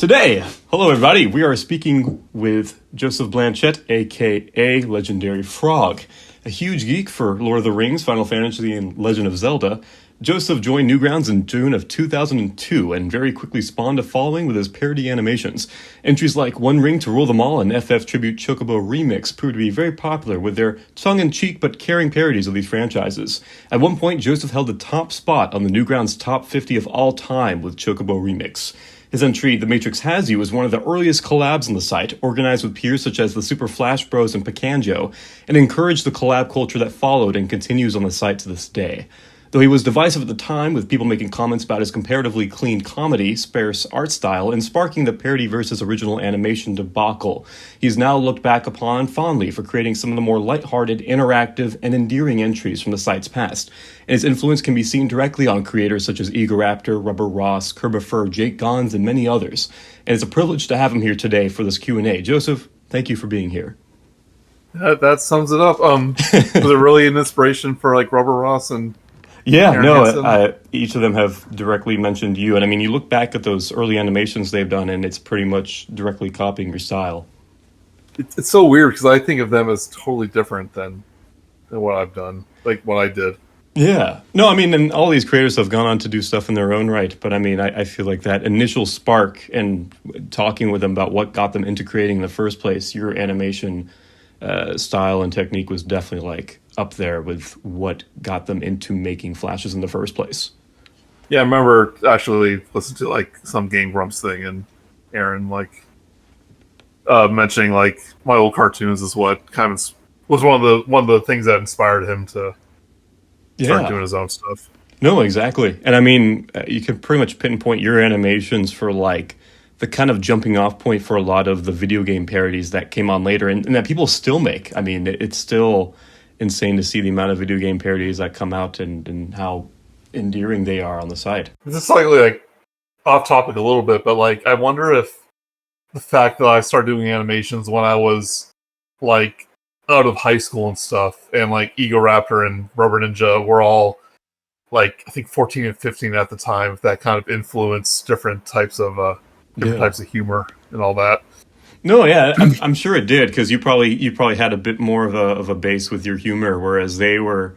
Today, hello everybody, we are speaking with Joseph Blanchett, aka Legendary Frog. A huge geek for Lord of the Rings, Final Fantasy, and Legend of Zelda, Joseph joined Newgrounds in June of 2002 and very quickly spawned a following with his parody animations. Entries like One Ring to Rule Them All and FF Tribute Chocobo Remix proved to be very popular with their tongue-in-cheek but caring parodies of these franchises. At one point, Joseph held the top spot on the Newgrounds Top 50 of all time with Chocobo Remix. His entry, The Matrix Has You, is one of the earliest collabs on the site, organized with peers such as the Super Flash Bros and Picanjo, and encouraged the collab culture that followed and continues on the site to this day. Though he was divisive at the time, with people making comments about his comparatively clean comedy, sparse art style, and sparking the parody versus original animation debacle, he's now looked back upon fondly for creating some of the more lighthearted, interactive, and endearing entries from the site's past. And his influence can be seen directly on creators such as Egoraptor, Rubber Ross, Kerbifer, Jake Gons, and many others. And it's a privilege to have him here today for this Q&A. Joseph, thank you for being here. That sums it up. Was it really an inspiration for like Rubber Ross and... Yeah, each of them have directly mentioned you. And I mean, you look back at those early animations they've done, and it's pretty much directly copying your style. It's so weird because I think of them as totally different than what I've done, like what I did. Yeah. No, I mean, and all these creators have gone on to do stuff in their own right. But I mean, I feel like that initial spark and talking with them about what got them into creating in the first place, your animation style and technique was definitely like up there with what got them into making flashes in the first place. Yeah, I remember actually listening to like some Game Grumps thing and Aaron like mentioning like my old cartoons is what kind of was one of the things that inspired him to start doing his own stuff. No, exactly. And I mean, you can pretty much pinpoint your animations for like the kind of jumping off point for a lot of the video game parodies that came on later and that people still make. I mean, it's still insane to see the amount of video game parodies that come out and how endearing they are on the site. This is slightly like off topic a little bit, but like I wonder if the fact that I started doing animations when I was like out of high school and stuff, and like Egoraptor and Rubber Ninja were all like I think 14 and 15 at the time, if that kind of influenced different types of humor and all that. No, yeah, I'm sure it did, because you probably had a bit more of a base with your humor, whereas they were.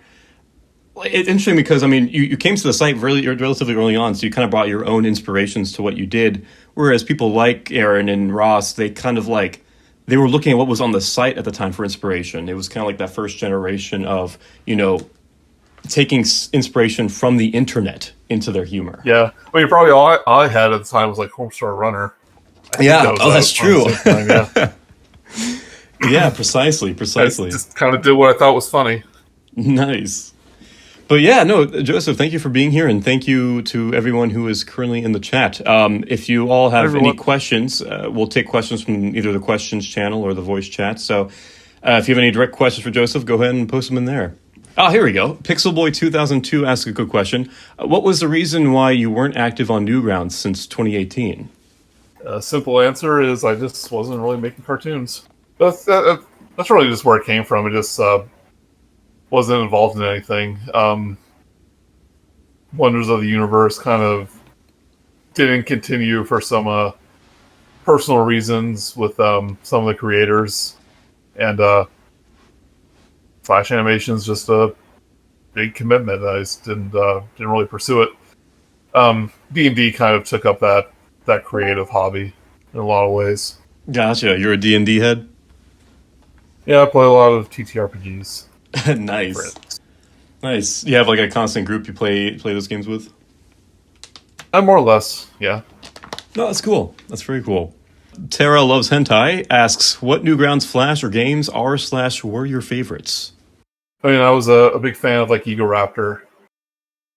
It's interesting because I mean you came to the site relatively early on, so you kind of brought your own inspirations to what you did. Whereas people like Aaron and Ross, they kind of like they were looking at what was on the site at the time for inspiration. It was kind of like that first generation of taking inspiration from the internet into their humor. Yeah, I mean probably all I had at the time was like Homestar Runner. Yeah, that's true. Yeah. Yeah, precisely. I just kind of did what I thought was funny. Nice. But yeah, no, Joseph, thank you for being here, and thank you to everyone who is currently in the chat. If you all have any questions, we'll take questions from either the questions channel or the voice chat. So if you have any direct questions for Joseph, go ahead and post them in there. Oh, here we go. Pixelboy2002 asks a good question. What was the reason why you weren't active on Newgrounds since 2018? Simple answer is I just wasn't really making cartoons. That's really just where it came from. It just wasn't involved in anything. Wonders of the Universe kind of didn't continue for some personal reasons with some of the creators, and Flash animation's just a big commitment. I just didn't really pursue it. D&D kind of took up that creative hobby in a lot of ways. Gotcha. You're a D&D head? Yeah, I play a lot of TTRPGs. Nice. You have like a constant group you play those games with? More or less, yeah. No, that's cool. That's very cool. Tara Loves Hentai asks, what Newgrounds Flash or games are/were your favorites? I mean, I was a big fan of like Egoraptor,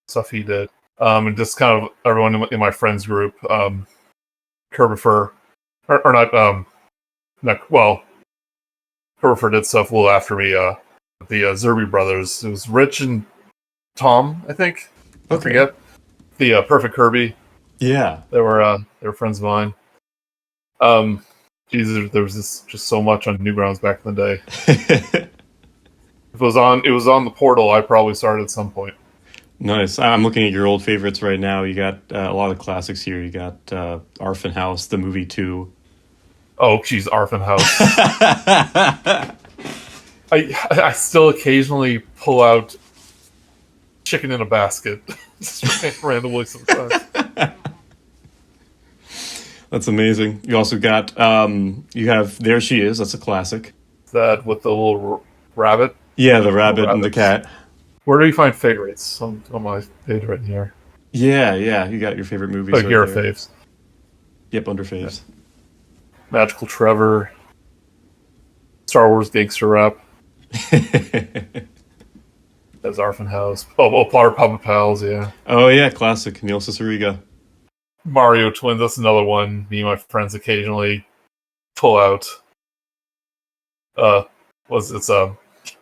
stuff he did. And just kind of everyone in my friends group, Kerbifer, or not, Kerbifer did stuff a little after me, the Zerby brothers. It was Rich and Tom, I think. I forget. The Perfect Kirby. Yeah. They were friends of mine. Jesus, there was just so much on Newgrounds back in the day. If it was on the portal, I probably started at some point. Nice. I'm looking at your old favorites right now. You got a lot of classics here. You got Arfin House, the movie too. Oh, geez, Arfin House. I still occasionally pull out Chicken in a Basket just randomly sometimes. That's amazing. You also got you have There She Is. That's a classic. That with the little rabbit. Yeah, the rabbit and the cat. Where do you find favorites on my page right here? Yeah, yeah. You got your favorite movies. Oh, right here are there. faves. Yep, under faves. Magical Trevor. Star Wars Gangster Rap. That's Arfin House. Oh, Power Puppet Pals, yeah. Oh yeah, classic. Neil Cicierega. Mario Twins, that's another one me and my friends occasionally pull out.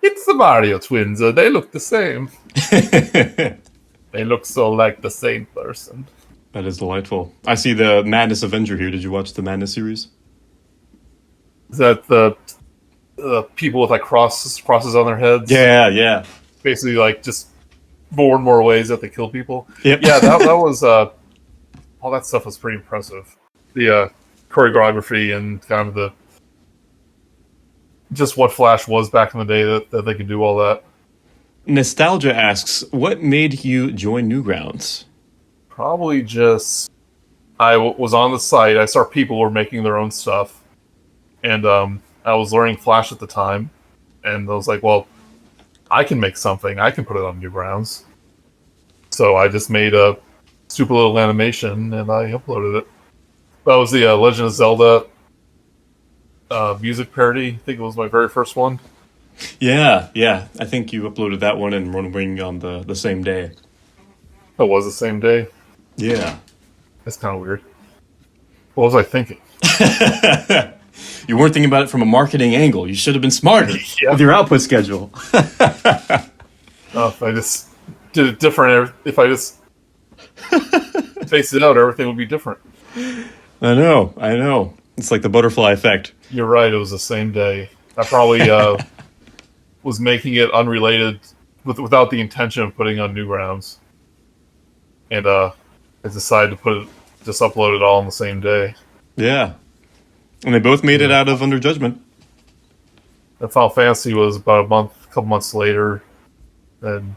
It's the Mario Twins. They look the same. They look so like the same person. That is delightful. I see the Madness Avenger here. Did you watch the Madness series? Is that the people with like crosses on their heads? Yeah, yeah. Basically, like just more and more ways that they kill people. Yep. Yeah, that was all that stuff was pretty impressive. The choreography and kind of the just what Flash was back in the day that they could do all that. Nostalgia asks, what made you join Newgrounds? Probably just I was on the site. I saw people were making their own stuff, and I was learning Flash at the time, and I was like, well, I can make something. I can put it on Newgrounds. So I just made a super little animation, and I uploaded it. That was the Legend of Zelda music parody. I think it was my very first one. Yeah, yeah. I think you uploaded that one and Run Wing on the same day. It was the same day. Yeah. That's kind of weird. What was I thinking? You weren't thinking about it from a marketing angle. You should have been smarter with your output schedule. If I just did it different, if I just spaced it out, everything would be different. I know. It's like the butterfly effect. You're right, it was the same day. I probably was making it unrelated without the intention of putting on Newgrounds. And I decided to just upload it all on the same day. Yeah. And they both made it out of Under Judgment. And Final Fantasy was about a couple months later. And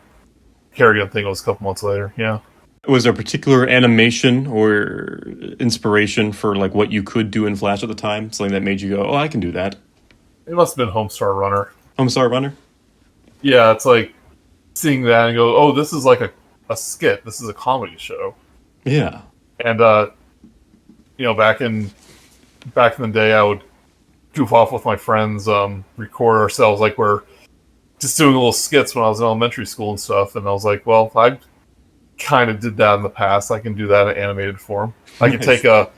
Carrigan thing was a couple months later, yeah. Was there a particular animation or inspiration for like what you could do in Flash at the time? Something that made you go, oh, I can do that. It must have been Homestar Runner. Homestar Runner? Yeah, it's like seeing that and go, oh, this is like a skit. This is a comedy show. Yeah. And back in the day, I would goof off with my friends, record ourselves like we're just doing little skits when I was in elementary school and stuff. And I was like, well, I kind of did that in the past. I can do that in animated form. I can take a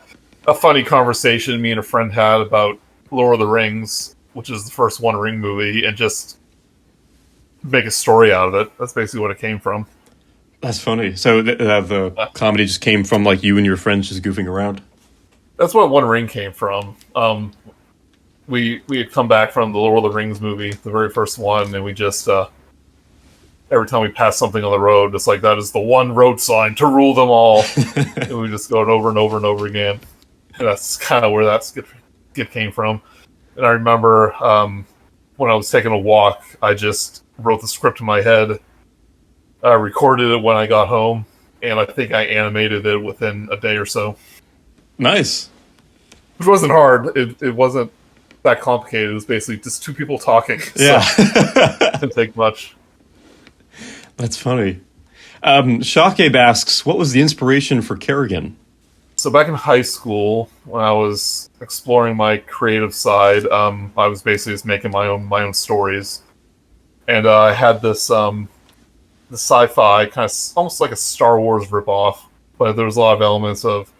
funny conversation me and a friend had about Lord of the Rings, which is the first One Ring movie, and just make a story out of it. That's basically what it came from. That's funny. So the comedy just came from like you and your friends just goofing around? That's what One Ring came from. We had come back from the Lord of the Rings movie, the very first one, and we just every time we passed something on the road, it's like that is the one road sign to rule them all. And we just go it over and over and over again. And that's kind of where that skit came from. And I remember when I was taking a walk, I just wrote the script in my head, recorded it when I got home, and I think I animated it within a day or so. Nice. Which wasn't hard. It wasn't that complicated. It was basically just two people talking. Yeah. So it didn't take much. That's funny. Shockabe asks, what was the inspiration for Kerrigan? So back in high school, when I was exploring my creative side, I was basically just making my own stories. And I had this the sci-fi kind of almost like a Star Wars ripoff, but there was a lot of elements of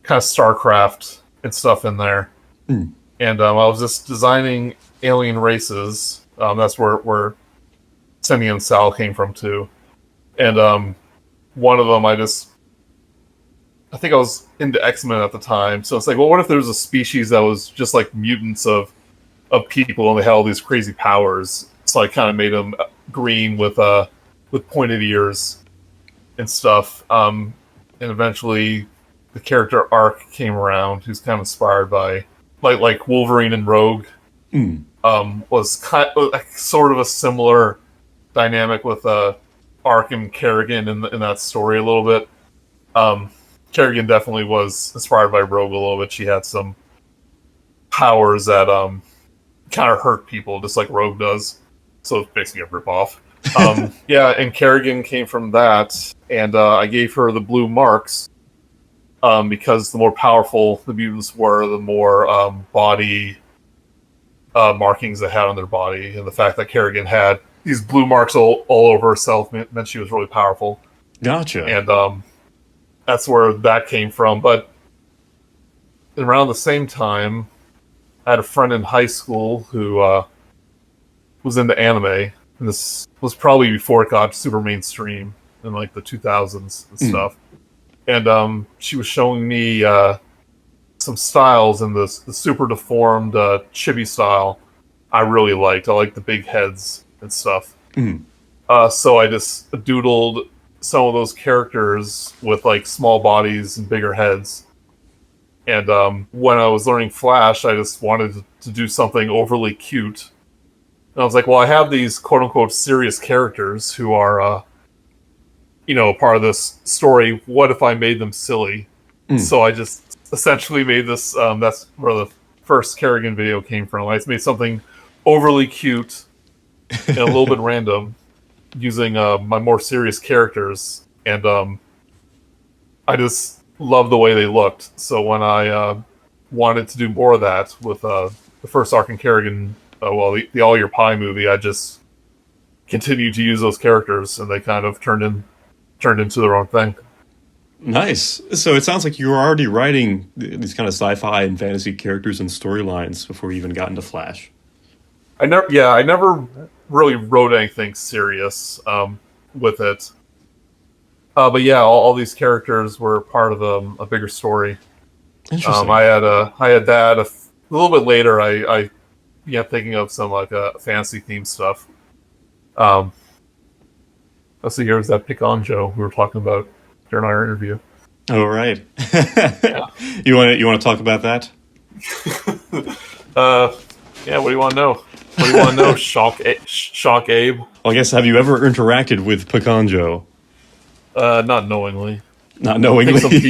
kind of StarCraft and stuff in there. Mm. And I was just designing alien races. That's where Semi and Sal came from too. And one of them, I think I was into X-Men at the time. So it's like, well, what if there was a species that was just like mutants of people and they had all these crazy powers? So I kind of made them green with pointed ears. and stuff. And eventually, the character arc came around, who's kind of inspired by like Wolverine and Rogue. Mm. Was kind sort of a similar dynamic with Ark and Kerrigan in that story a little bit. Kerrigan definitely was inspired by Rogue a little bit. She had some powers that kind of hurt people, just like Rogue does. So it's basically a ripoff. Yeah, and Kerrigan came from that, and I gave her the blue marks because the more powerful the mutants were, the more body markings they had on their body, and the fact that Kerrigan had these blue marks all over herself meant she was really powerful. Gotcha. And that's where that came from. But around the same time, I had a friend in high school who was into anime, and this was probably before it got super mainstream in like the 2000s and stuff. And she was showing me some styles in the super deformed chibi style I really liked. I liked the big heads and stuff. So I just doodled some of those characters with like small bodies and bigger heads. And when I was learning Flash, I just wanted to do something overly cute. And I was like, well, I have these quote-unquote serious characters who are, part of this story. What if I made them silly? So I just essentially made this, that's where the first Kerrigan video came from. I just made something overly cute and a little bit random using my more serious characters. And I just loved the way they looked. So when I wanted to do more of that with the first Ark and Kerrigan, the All Your Pie movie, I just continued to use those characters, and they kind of turned into their own thing. Nice. So it sounds like you were already writing these kind of sci-fi and fantasy characters and storylines before you even got into Flash. I never really wrote anything serious with it. But yeah, all these characters were part of a bigger story. Interesting. I had that a little bit later. I began thinking of some like fantasy themed stuff. Let's see, here was that Pick on Joe we were talking about during our interview. Oh, right. Yeah. You want to talk about that? Yeah. What do you want to know? What do you want to know? Shock Abe. Well, I guess, have you ever interacted with Pecan Joe? Not knowingly. Not knowingly. I think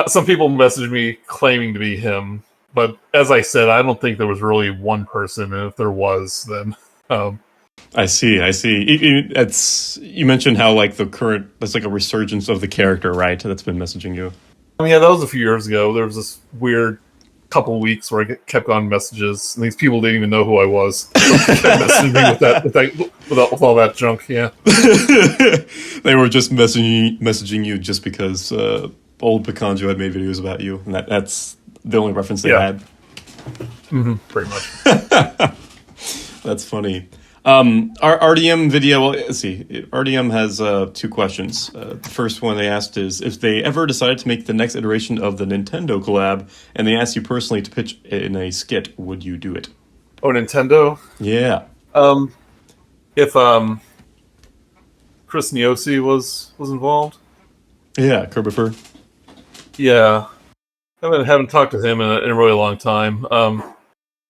some people messaged me claiming to be him, but as I said, I don't think there was really one person, and if there was, then I see. You mentioned how like there's like a resurgence of the character, right? That's been messaging you. I mean, yeah, that was a few years ago. There was this weird couple of weeks where I kept on messages, and these people didn't even know who I was. So they kept messaging me with all that junk. Yeah, they were just messaging you just because old Pecan Joe had made videos about you, and that's the only reference they had. Pretty much. That's funny. Our RDM video, well, let's see. RDM has 2 questions. The first one they asked is, if they ever decided to make the next iteration of the Nintendo collab, and they asked you personally to pitch in a skit, would you do it? Oh, Nintendo? Yeah. If Chris Niosi was involved? Yeah, Kerbifer. Yeah. I haven't talked to him in a really long time. I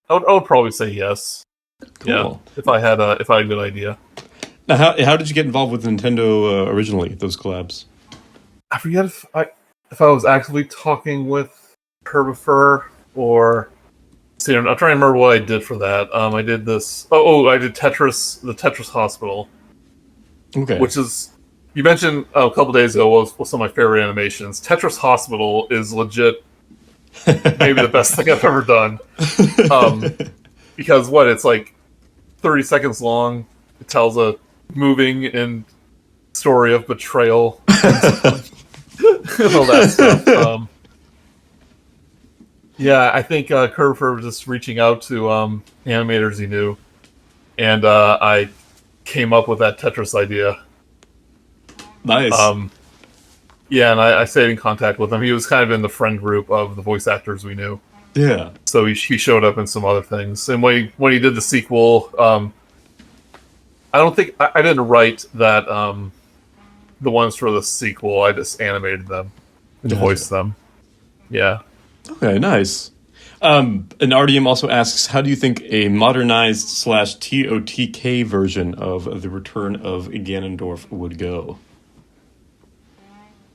would probably say yes. Cool. Yeah, if I had a good idea. Now, how did you get involved with Nintendo originally? Those collabs. I forget if I was actively talking with Herbifer or. See, I'm trying to remember what I did for that. I did this. I did Tetris, the Tetris Hospital. Okay. Which is, you mentioned a couple days ago was some of my favorite animations. Tetris Hospital is legit, maybe the best thing I've ever done. Because it's like 30 seconds long. It tells a moving and story of betrayal and all that stuff. Yeah, I think Kerfer was just reaching out to animators he knew, and I came up with that Tetris idea. Nice. Yeah, and I stayed in contact with him. He was kind of in the friend group of the voice actors we knew. Yeah. So he showed up in some other things. And when he did the sequel, I don't think I didn't write that the ones for the sequel, I just animated them and voiced them. Yeah. Okay, nice. And RDM also asks, how do you think a modernized / TOTK version of The Return of Ganondorf would go?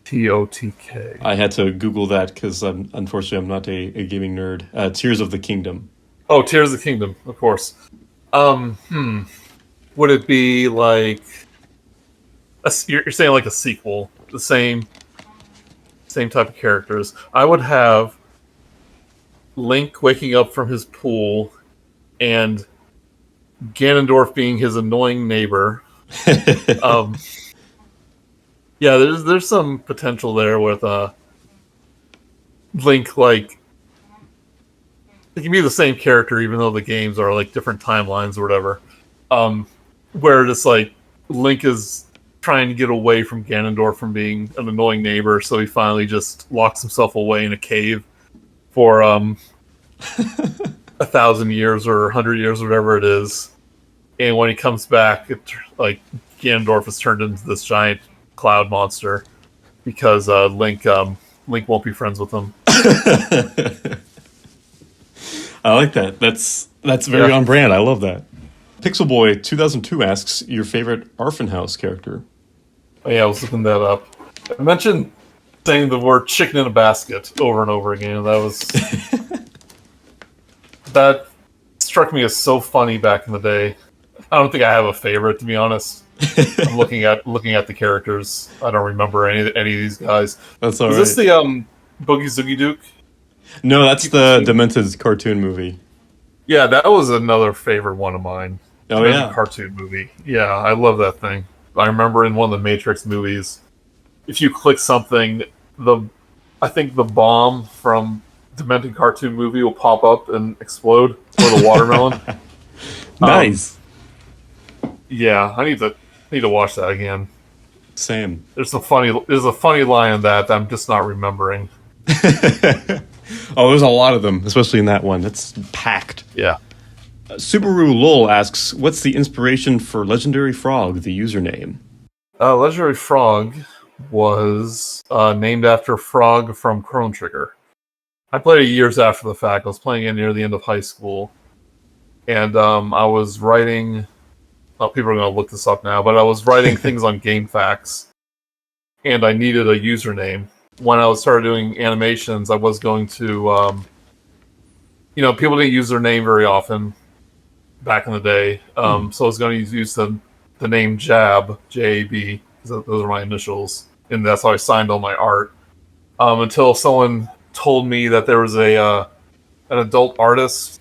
TOTK. I had to Google that because unfortunately I'm not a gaming nerd. Tears of the Kingdom. Oh, Tears of the Kingdom, of course. Would it be like you're saying like a sequel, the same type of characters? I would have Link waking up from his pool and Ganondorf being his annoying neighbor. Yeah, there's some potential there with Link, like it can be the same character even though the games are like different timelines or whatever. Where just like Link is trying to get away from Ganondorf from being an annoying neighbor, so he finally just locks himself away in a cave for 1,000 years or 100 years, whatever it is. And when he comes back, like Ganondorf is turned into this giant cloud monster because Link won't be friends with him. I like that. That's very on brand. I love that. Pixel Boy 2002 asks your favorite Arfenhouse character. Oh, yeah, I was looking that up. I mentioned saying the word chicken in a basket over and over again. That struck me as so funny back in the day. I don't think I have a favorite, to be honest. I'm looking at the characters. I don't remember any of these guys. That's all right. Is this the Boogie Zoogie Duke? No, that's the Demented cartoon movie. Yeah, that was another favorite one of mine. Oh, yeah. Cartoon movie. Yeah, I love that thing. I remember in one of the Matrix movies, if you click something, I think the bomb from Demented cartoon movie will pop up and explode, or the watermelon. Nice. Yeah, I need to watch that again. Same. There's a funny line in that I'm just not remembering. Oh, there's a lot of them, especially in that one. It's packed. Yeah. Subaru Lowell asks, what's the inspiration for LegendaryFrog, the username? LegendaryFrog was named after Frog from Chrono Trigger. I played it years after the fact. I was playing it near the end of high school. And I was writing... Oh, people are going to look this up now, but I was writing things on GameFAQs. And I needed a username. When I started doing animations, I was going to... people didn't use their name very often back in the day. So I was going to use the name Jab, J-A-B, because those are my initials. And that's how I signed all my art. Until someone told me that there was an adult artist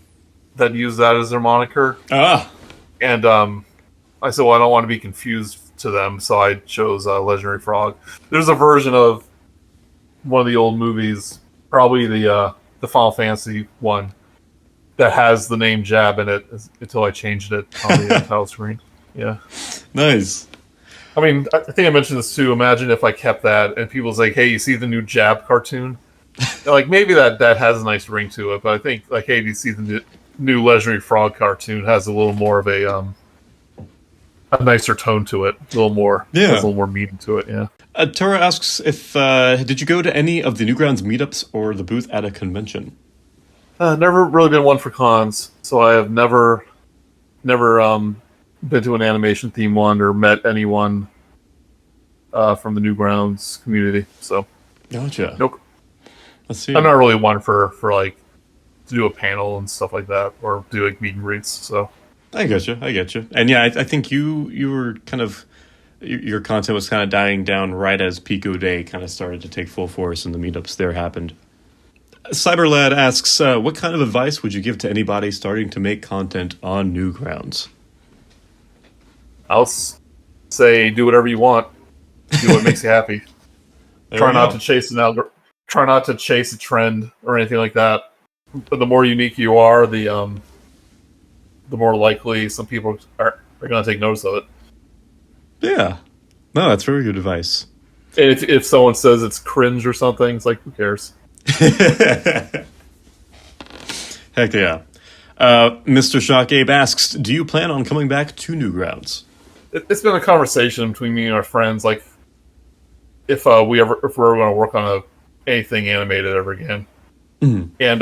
that used that as their moniker. And I said, well, I don't want to be confused to them, so I chose LegendaryFrog. There's a version of one of the old movies, probably the Final Fantasy one, that has the name Jab in it until I changed it on the title screen. Yeah. Nice. I mean, I think I mentioned this too. Imagine if I kept that and people's like, hey, you see the new Jab cartoon? Like, maybe that has a nice ring to it, but I think, like, hey, do you see the new LegendaryFrog cartoon? Has a little more of a nicer tone to it. A little more, has a little more meaning to it, yeah. Tara asks if, did you go to any of the Newgrounds meetups or the booth at a convention? Never really been one for cons, so I have never been to an animation theme one or met anyone from the Newgrounds community. So, gotcha. Nope. Let's see. I'm not really one for like to do a panel and stuff like that or do like meet and greets. So I get you. And yeah, I think you were kind of your content was kind of dying down right as Pico Day kind of started to take full force and the meetups there happened. Cyberlad asks, what kind of advice would you give to anybody starting to make content on Newgrounds? I'll say do whatever you want. Do what makes you happy. Try not to chase a trend or anything like that. But the more unique you are, the more likely some people are going to take notice of it. Yeah. No, that's very good advice. And if someone says it's cringe or something, it's like, who cares? Heck yeah. Mr. Shockabe asks, do you plan on coming back to Newgrounds? It's been a conversation between me and our friends. Like, if we're going to work on anything animated ever again. Mhm. And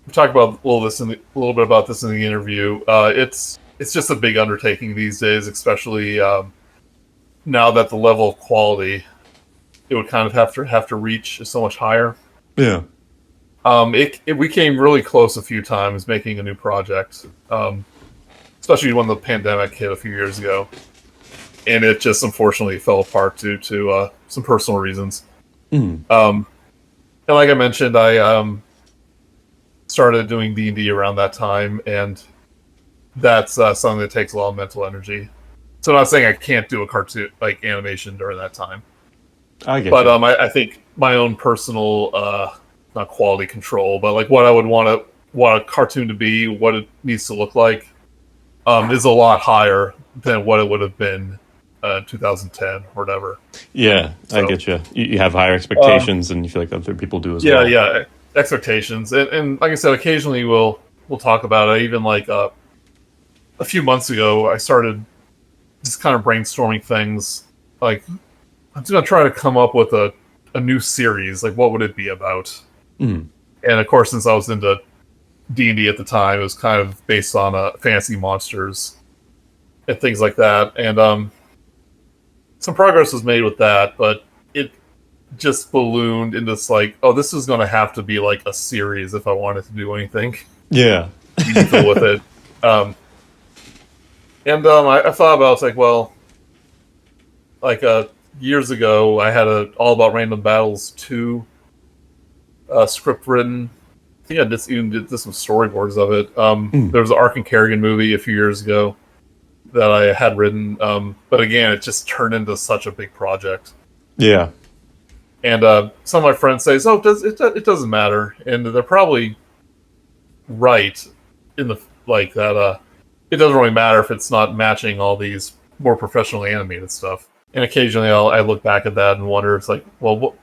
we talked about a little bit about this in the interview. It's just a big undertaking these days, especially now that the level of quality it would kind of have to reach is so much higher. Yeah. We came really close a few times making a new project, especially when the pandemic hit a few years ago, and it just unfortunately fell apart due to some personal reasons. Mhm. And like I mentioned, I started doing D&D around that time, and that's something that takes a lot of mental energy. So I'm not saying I can't do a cartoon like animation during that time, I get but you. I think my own personal not quality control, but like what I would want a cartoon to be, what it needs to look like, is a lot higher than what it would have been 2010 or whatever. Yeah, I So get you. You have higher um, expectations, and you feel like other people do as yeah, well. yeah, expectations, and like I said, occasionally we'll talk about it. Even like a few months ago, I started just kind of brainstorming things. Like I'm just gonna try to come up with a new series. Like what would it be about? Mhm. And of course, since I was into D&D at the time, it was kind of based on fantasy monsters and things like that. And some progress was made with that, but it just ballooned into this like, oh, this is going to have to be like a series if I wanted to do anything Yeah. meaningful with it. Um, and I thought about it, it's like, well, like years ago, I had a All About Random Battles 2 script written. I think I just even did some storyboards of it. Mm. There was an Ark and Kerrigan movie a few years ago that I had written, but again, it just turned into such a big project. Yeah. And some of my friends say, "Oh, it doesn't matter," and they're probably right in the like that. It doesn't really matter if it's not matching all these more professionally animated stuff. And occasionally, I look back at that and wonder, it's like, well,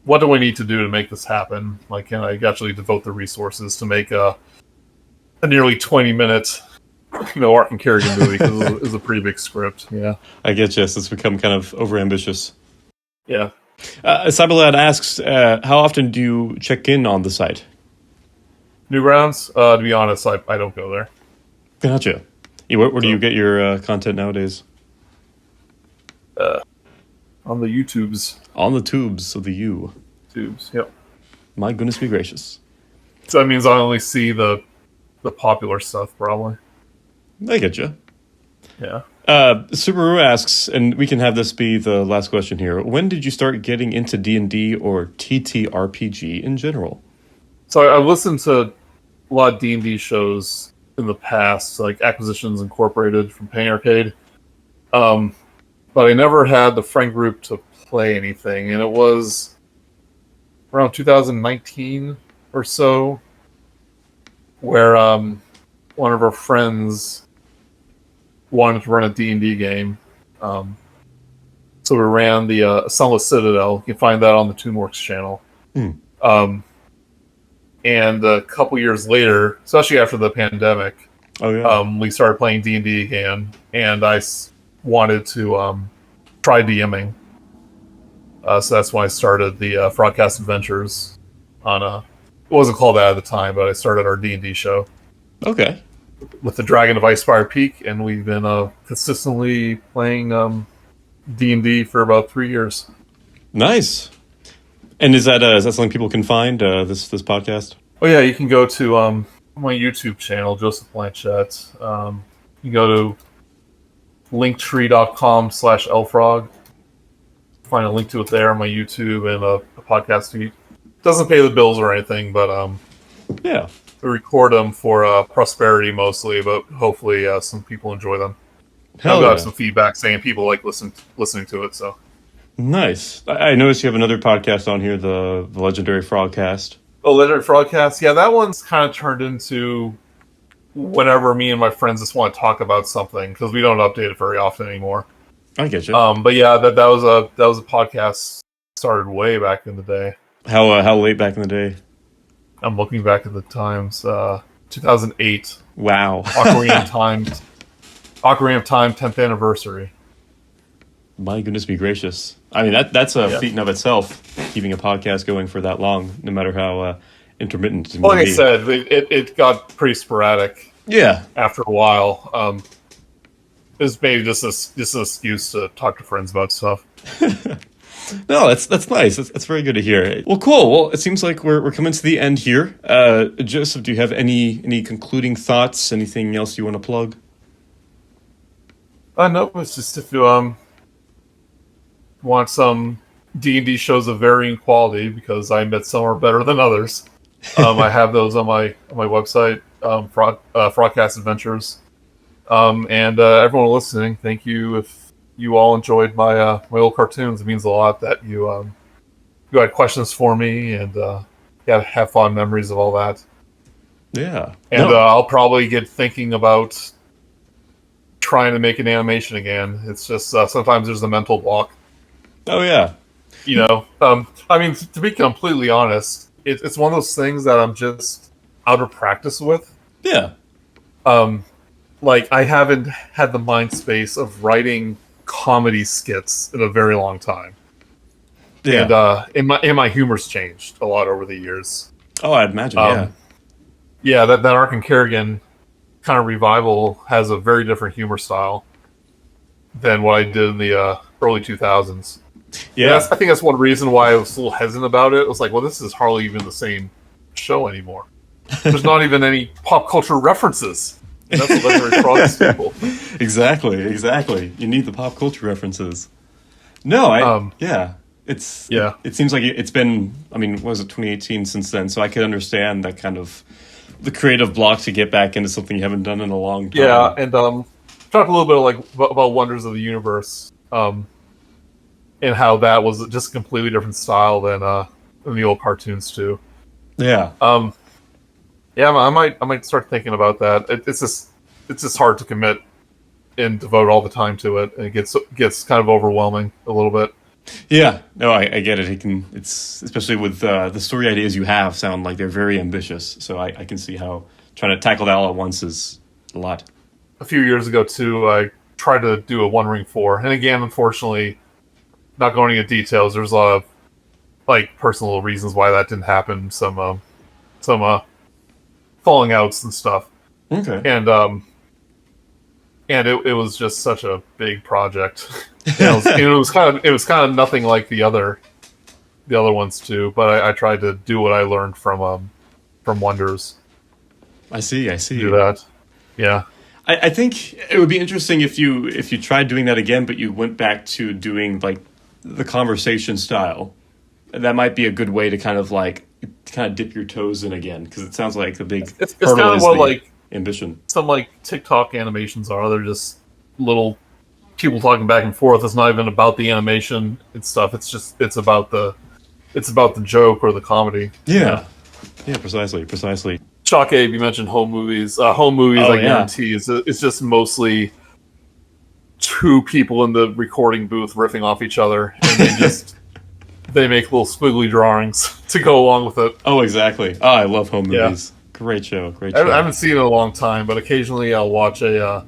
what do we need to do to make this happen? Like, can I actually devote the resources to make a nearly 20-minute, Ark and Kerrigan movie? Because it was a pretty big script. Yeah, I get you. So it's become kind of overambitious. yeah. Cyberlad asks, how often do you check in on the site? Newgrounds. To be honest, I don't go there. Gotcha. Where do you So get your content nowadays? on the YouTubes, On the tubes of the U. yep. My goodness be gracious. So that means I only see the popular stuff, probably. I get you. Yeah. Subaru asks, and we can have this be the last question here. When did you start getting into D&D or TTRPG in general? So I've listened to a lot of D&D shows in the past, like Acquisitions Incorporated from Penny Arcade. But I never had the friend group to play anything, and it was around 2019 or so where one of our friends wanted to run a D&D game. So we ran the Sunless Citadel. You can find that on the Toonworks channel. Hmm. And a couple years later, especially after the pandemic, Oh, yeah. we started playing D&D again, and I wanted to try DMing. So that's when I started the Frogcast Adventures on it wasn't called that at the time, but I started our D&D show Okay. with the Dragon of Icespire Peak, and we've been consistently playing D&D for about 3 years. Nice. And is that something people can find, this podcast? Oh yeah, you can go to my YouTube channel, Joseph Blanchett. You go to linktree.com/lfrog. Find a link to it there on my YouTube and a podcast feed. Doesn't pay the bills or anything, but Yeah. we record them for prosperity mostly, but hopefully some people enjoy them. I've Hell got yeah. some feedback saying people like listening to it, so. Nice. I noticed you have another podcast on here, the Legendary Frogcast. Oh, Legendary Frogcast. Yeah, that one's kind of turned into whenever me and my friends just want to talk about something, because we don't update it very often anymore. I get you. But yeah, that was a podcast started way back in the day. How late back in the day? I'm looking back at the times. 2008. Wow. Ocarina of Time 10th anniversary. My goodness be gracious. I mean, that's a feat in of itself, keeping a podcast going for that long, no matter how intermittent it may Like I be. said, it got pretty sporadic Yeah. after a while. It was maybe just an excuse to talk to friends about stuff. No, that's nice. That's very good to hear. Well, cool. Well, it seems like we're coming to the end here. Joseph, do you have any concluding thoughts? Anything else you want to plug? No, it's just if you want some D&D shows of varying quality, because I admit some are better than others. I have those on my website, Frogcast Adventures. And everyone listening, thank you. If you all enjoyed my old cartoons, it means a lot that you had questions for me and have fond memories of all that. Yeah. And I'll probably get thinking about trying to make an animation again. It's just sometimes there's a mental block. Oh, yeah. I mean, to be completely honest, it's one of those things that I'm just out of practice with. Yeah. Like, I haven't had the mind space of writing comedy skits in a very long time. Yeah. And my humor's changed a lot over the years. Oh, I'd imagine, yeah. Yeah, that Ark and Kerrigan kind of revival has a very different humor style than what I did in the early 2000s. Yeah. I think that's one reason why I was a little hesitant about it. It was like, well, this is hardly even the same show anymore. There's not even any pop culture references. And that's what Legendary Frog is people. Exactly. You need the pop culture references. No, it seems like it's been, I mean, what was it, 2018 since then, so I could understand that kind of the creative block to get back into something you haven't done in a long time. Yeah, and talk a little bit about Wonders of the Universe, and how that was just a completely different style than the old cartoons too. Yeah. Yeah, I might start thinking about that. It's just hard to commit and devote all the time to it, and it gets kind of overwhelming a little bit. Yeah, no, I get it. It's especially with the story ideas you have sound like they're very ambitious. So I can see how trying to tackle that all at once is a lot. A few years ago too, I tried to do a One Ring 4, and again, unfortunately, not going into details. There's a lot of like personal reasons why that didn't happen. Some falling outs and stuff. Okay. And it was just such a big project. It was kind of nothing like the other ones too. But I tried to do what I learned from Wonders. I see. Do that. Yeah. I think it would be interesting if you tried doing that again, but you went back to doing like the conversation style. That might be a good way to kind of dip your toes in again, because it sounds like the big it's kind of what like ambition. Some like TikTok animations are. They're just little people talking back and forth. It's not even about the animation and stuff. It's about the joke or the comedy. Yeah. Yeah, precisely. Shock Abe, you mentioned home movies. Home movies, I guarantee, it's just mostly two people in the recording booth riffing off each other, and they make little squiggly drawings to go along with it. Oh, exactly. Oh, I love home movies. Yeah. Great show. I haven't seen it in a long time, but occasionally I'll watch a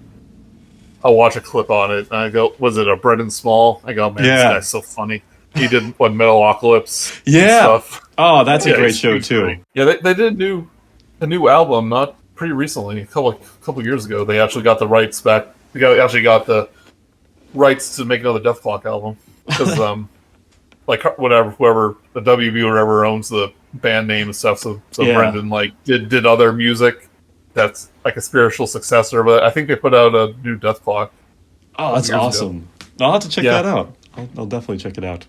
clip on it, and I go, "Was it a Brendan Small?" I go, "Man, this guy's so funny." He did Metalocalypse. Yeah. Stuff. Oh, that's a great show too. Great. Yeah, they did a new album, not pretty recently, a couple years ago. They actually got the rights back. They actually got the rights to make another Death Clock album, because like whoever the WB or whatever owns the band name and stuff. So Brendan did other music that's like a spiritual successor. But I think they put out a new Death Clock. Oh, that's awesome! I'll have to check that out. I'll definitely check it out.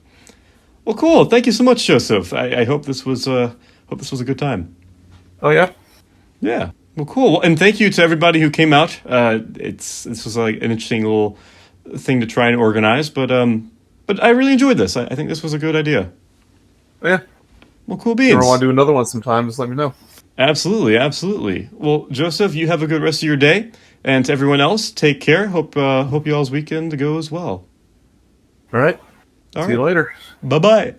Well, cool. Thank you so much, Joseph. I hope this was a good time. Oh yeah. Yeah. Well, cool. And thank you to everybody who came out. This was like an interesting little thing to try and organize, but I really enjoyed this. I think this was a good idea. Yeah. Well, cool beans. If you ever want to do another one sometime, just let me know. Absolutely. Well, Joseph, you have a good rest of your day, and to everyone else, take care. Hope you all's weekend goes well. All right. See you later. Bye-bye.